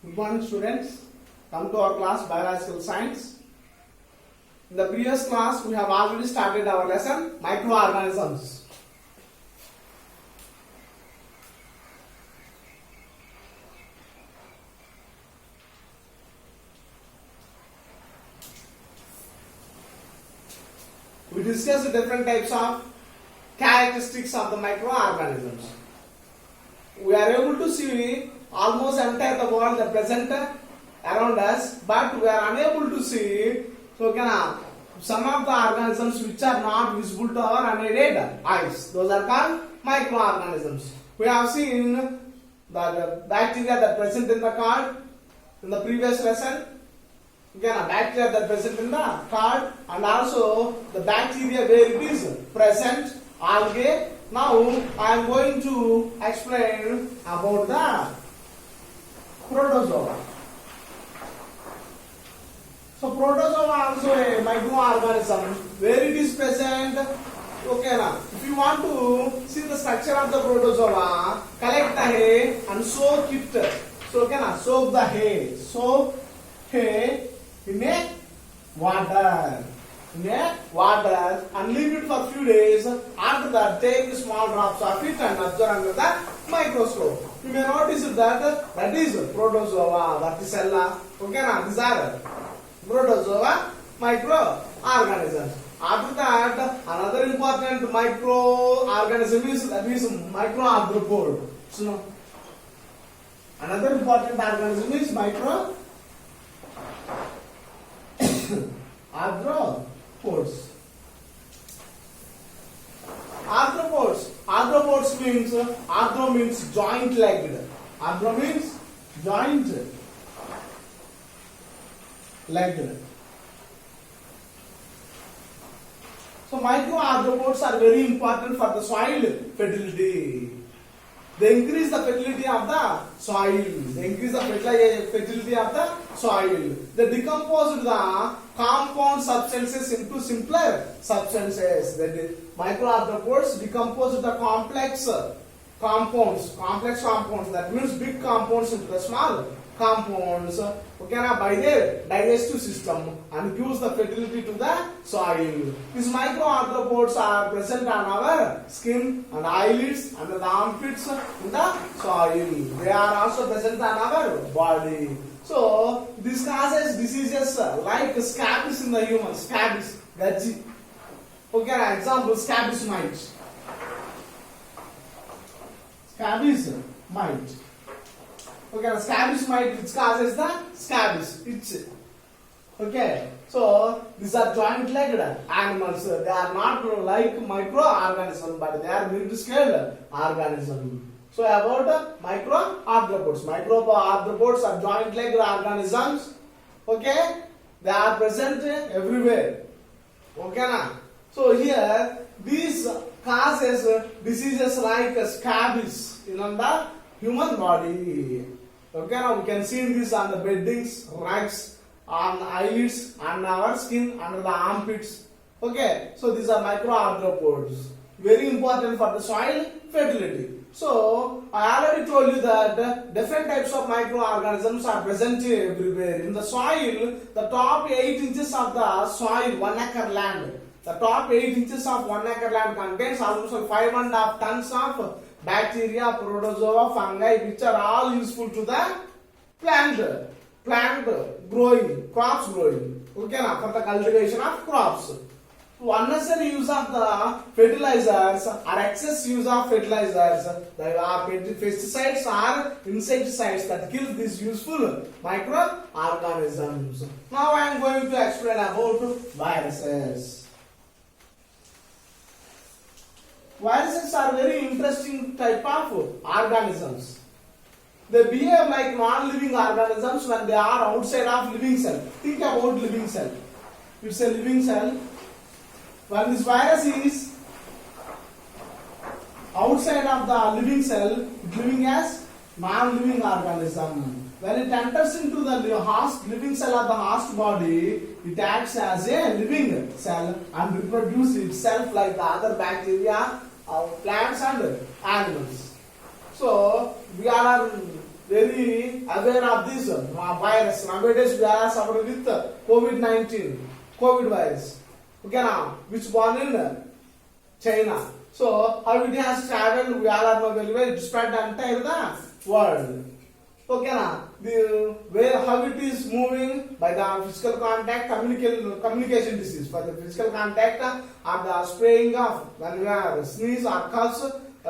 Good morning, students. Come to our class Biological Science. In the previous class, we have already started our lesson Microorganisms. We discussed different types of characteristics of the microorganisms. We are able to see almost entire the world that present around us, but we are unable to see some of the organisms which are not visible to our unaided eyes. Those are called microorganisms. We have seen the bacteria that present in the card in the previous lesson. Bacteria that present in the card, and also the bacteria where it is present, algae. Now I am going to explain about the protozoa. So protozoa also a microorganism where it is present. Okay, now if you want to see the structure of the protozoa, collect the hay and soak it. So soak the hay. Soak hay in a water. And leave it for a few days. After that, take small drops of it and observe under the microscope. You may notice that is protozoa, verticella. Okay, now these are protozoa microorganisms. After that, another important microorganism is microarthropod. So, another important organism is microarthropods. Arthropods means arthro means joint legged. Arthro means joint legged. So microarthropods are very important for the soil fertility. They increase the fertility of the soil. They decompose the compound substances into simpler substances. The microarthropods decompose the complex compounds. That means big compounds into the small compounds. By their digestive system and gives the fertility to the soil. These microarthropods are present on our skin and eyelids and the armpits in the soil. They are also present on our body. So this causes diseases like scabies in the human. Scabies, gaji. Example, scabies mite. Scabies mite. Scabies mite, which causes the scabies itch. So these are joint-legged animals. They are not like microorganisms, but they are mid-scale organisms. So about microarthropods. Microarthropods are joint-legged organisms. They are present everywhere. So here these causes diseases like scabies in the human body. Now we can see this on the beddings, rugs, on eyelids, on our skin, under the armpits. So these are microarthropods. Very important for the soil fertility. So I already told you that different types of microorganisms are present everywhere. In the soil, the top 8 inches of the soil, 1 acre land. The top 8 inches of 1 acre land contains almost 5.5 tons of bacteria, protozoa, fungi, which are all useful to the plant growing, crops growing. For the cultivation of crops. Unnecessary use of the fertilizers or excess use of fertilizers, pesticides or insecticides that kill these useful microorganisms. Now I am going to explain about viruses. Viruses are very interesting type of organisms. They behave like non-living organisms when they are outside of living cell. Think about living cell. It's a living cell. When this virus is outside of the living cell, it's living as non-living organism. When it enters into the living cell of the host body, it acts as a living cell and reproduces itself like the other bacteria of plants and animals. So we are very aware of this virus. Nowadays we are suffering with COVID-19, COVID virus. Okay now, which born in China. So how it has traveled, we all are now very well spread the entire the world. Okay now, the where how it is moving by the physical contact, communication disease. For the physical contact or the spraying of when we are sneeze or cough,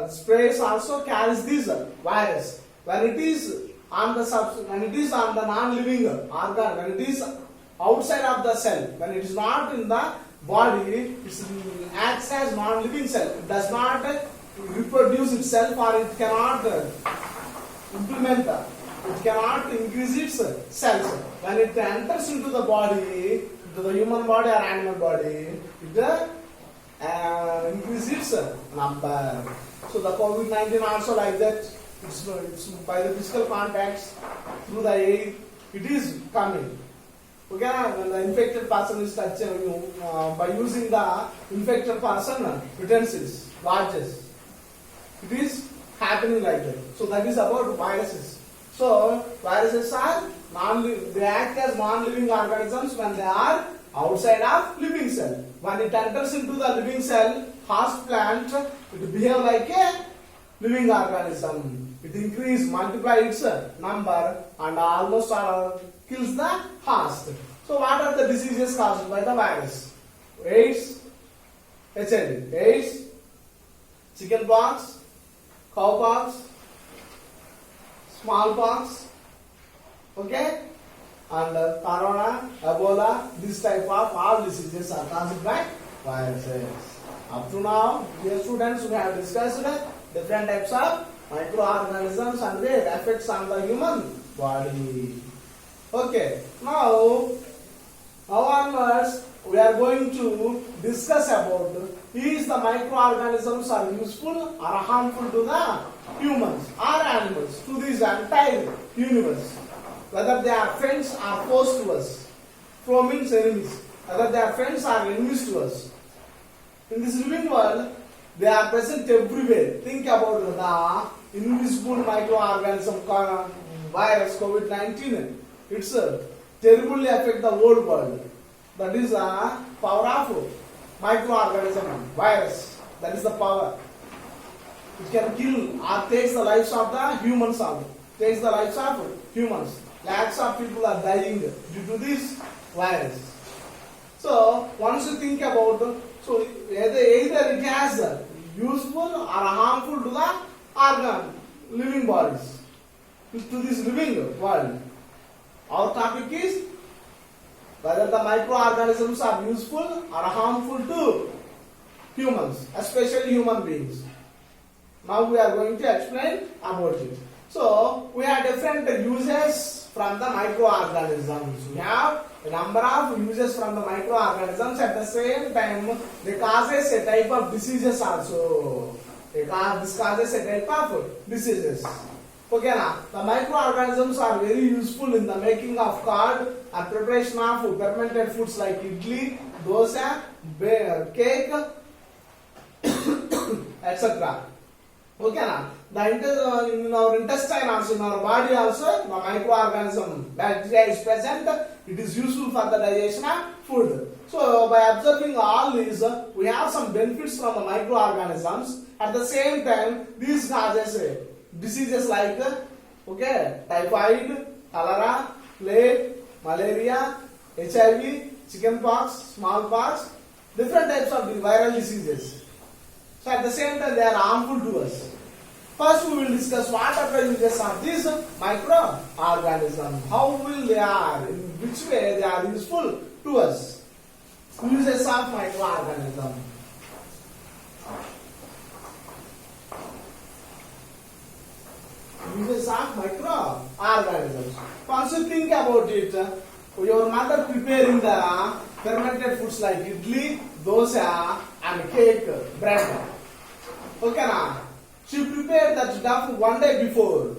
sprays also carries this virus. When it is on the when it is on the non-living organ, when it is outside of the cell, when it is not in the body, it acts as non-living cell. It does not reproduce itself, or it cannot implement, it cannot increase its cells. When it enters into the body, into the human body or animal body, it increases its number. So the COVID-19 also like that. It's by the physical contacts through the air, it is coming. Okay, when the infected person is touching you by using the infected person utensils, gauges, it is happening like that. So that is about viruses. So viruses are they act as non-living organisms when they are outside of living cell. When it enters into the living cell, host plant, it behave like a living organism. It increase, multiply its number and almost kills the host. So what are the diseases caused by the virus? AIDS, HIV, AIDS, chickenpox, cowpox, smallpox, okay, and corona, Ebola, this type of all diseases are caused by viruses. Up to now, dear students, we have discussed different types of microorganisms and their effects on the human body. Okay, now onwards we are going to discuss about is the microorganisms are useful or harmful to the humans or animals, to this entire universe, whether they are friends or foes to us. Foe means enemies, whether they are friends or enemies to us. In this living world, they are present everywhere. Think about the invisible microorganism virus COVID-19. It's terribly affect the whole world. That is the power of microorganism virus. That is the power. It can kill or takes the lives of the humans also. Takes the lives of humans. Lakhs of people are dying due to this virus. So once you think about, so either it has useful or harmful to the organ, living bodies, to this living world. Our topic is whether the microorganisms are useful or harmful to humans, especially human beings. Now we are going to explain about it. So we have different uses from the microorganisms. We have a number of uses from the microorganisms. At the same time, they causes a type of diseases also. This causes a type of diseases. Okay, now the microorganisms are very useful in the making of curd and preparation of fermented foods like idli, dosa, cake, etc. Okay, now in our intestine also, in our body also, the microorganism bacteria is present. It is useful for the digestion of food. So by observing all these, we have some benefits from the microorganisms. At the same time, these causes diseases like typhoid, cholera, plague, malaria, HIV, chickenpox, smallpox, different types of viral diseases. So at the same time, they are harmful to us. First, we will discuss what are the uses of these microorganisms. How will they are, in which way they are useful to us. Uses of microorganisms. Uses of microorganisms. Once you think about it, your mother preparing the fermented foods like idli, dosa, and cake, bread. Okay, now she prepared that dough one day before.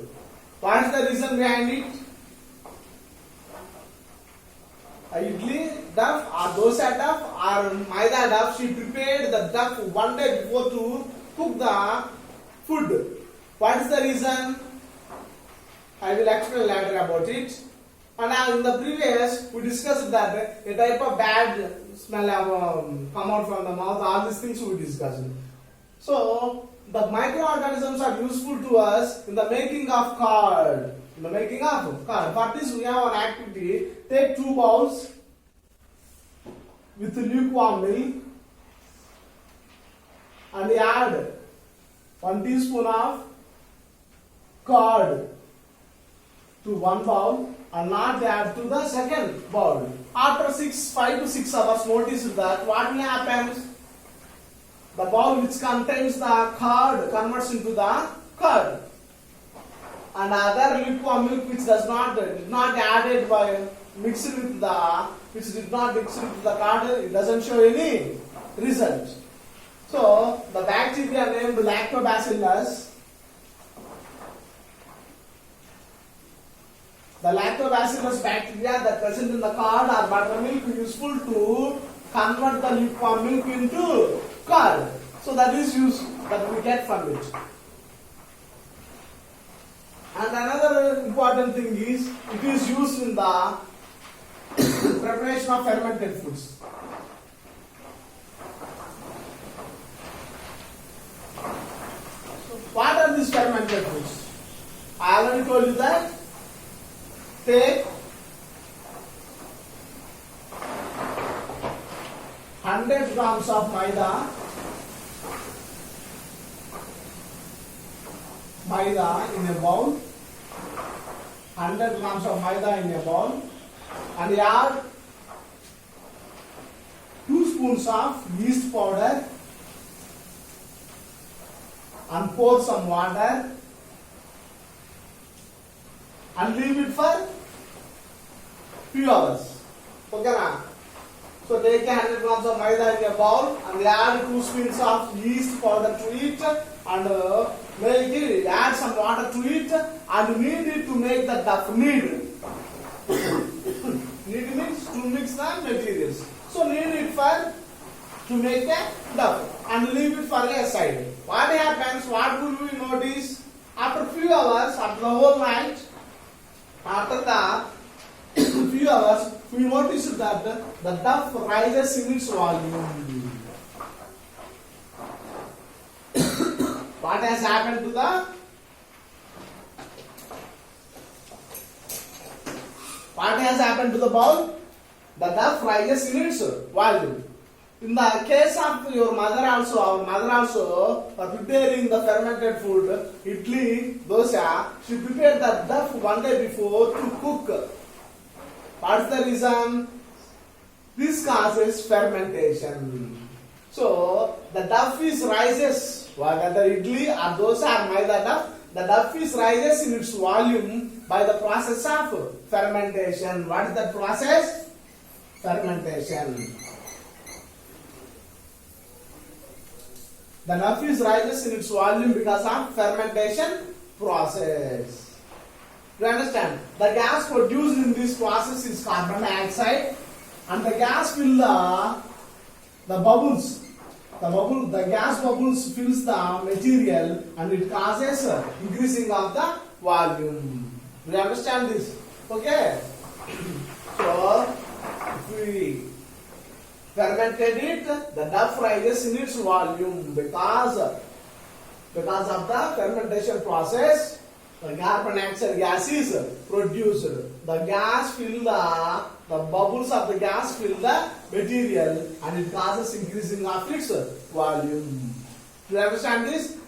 What is the reason behind it? Idli dough or dosa dough or maida dough, she prepared the dough one day before to cook the food. What is the reason? I will explain later about it. And in the previous, we discussed that a type of bad smell have come out from the mouth. All these things we discussed. So the microorganisms are useful to us in the making of curd. In the making of curd. For this, we have an activity. Take 2 bowls with lukewarm milk and add 1 teaspoon of curd to 1 bowl and not add to the second bowl. After 5 to 6 hours, notice that what will happen? The bowl which contains the curd converts into the curd, and other lukewarm milk which did not added by mixed with the which did not mix with the curd, it doesn't show any result. So the bacteria named lactobacillus. The lactobacillus bacteria that present in the curd or buttermilk useful to convert the lukewarm milk into curd. So that is use that we get from it. And another important thing is it is used in the preparation of fermented foods. So what are these fermented foods? I already told you that. Take 100 grams of maida in a bowl, 100 grams of maida in a bowl, and add 2 spoons of yeast powder and pour some water and leave it for few hours. Okay na? So take 100 grams of maida in a bowl and add 2 spoons of yeast powder to it and add some water to it and knead it to make the dough. Knead. Knead means to mix the materials. So knead it to make a dough and leave it for a side. What happens? What will we notice? After few hours, after the whole night, after the few hours, we notice that the dough rises in its volume. What has happened to the bowl? The dough rises in its volume. In the case of your mother also, our mother also, for preparing the fermented food, idli, dosa, she prepared the dough one day before to cook. What's the reason? This causes fermentation. So the dough rises, whether idli or dosa or maida dough, the dough rises in its volume by the process of fermentation. What is that process? Fermentation. The dough rises in its volume because of fermentation process. You understand? The gas produced in this process is carbon dioxide, and the gas fills the bubbles. The gas bubbles fills the material, and it causes increasing of the volume. Do you understand this? Okay. So if we fermented it, the dough rises in its volume because of the fermentation process. The carbon dioxide gas is produced. The gas fill the bubbles of the gas fill the material and it causes increasing of its volume. Do you understand this?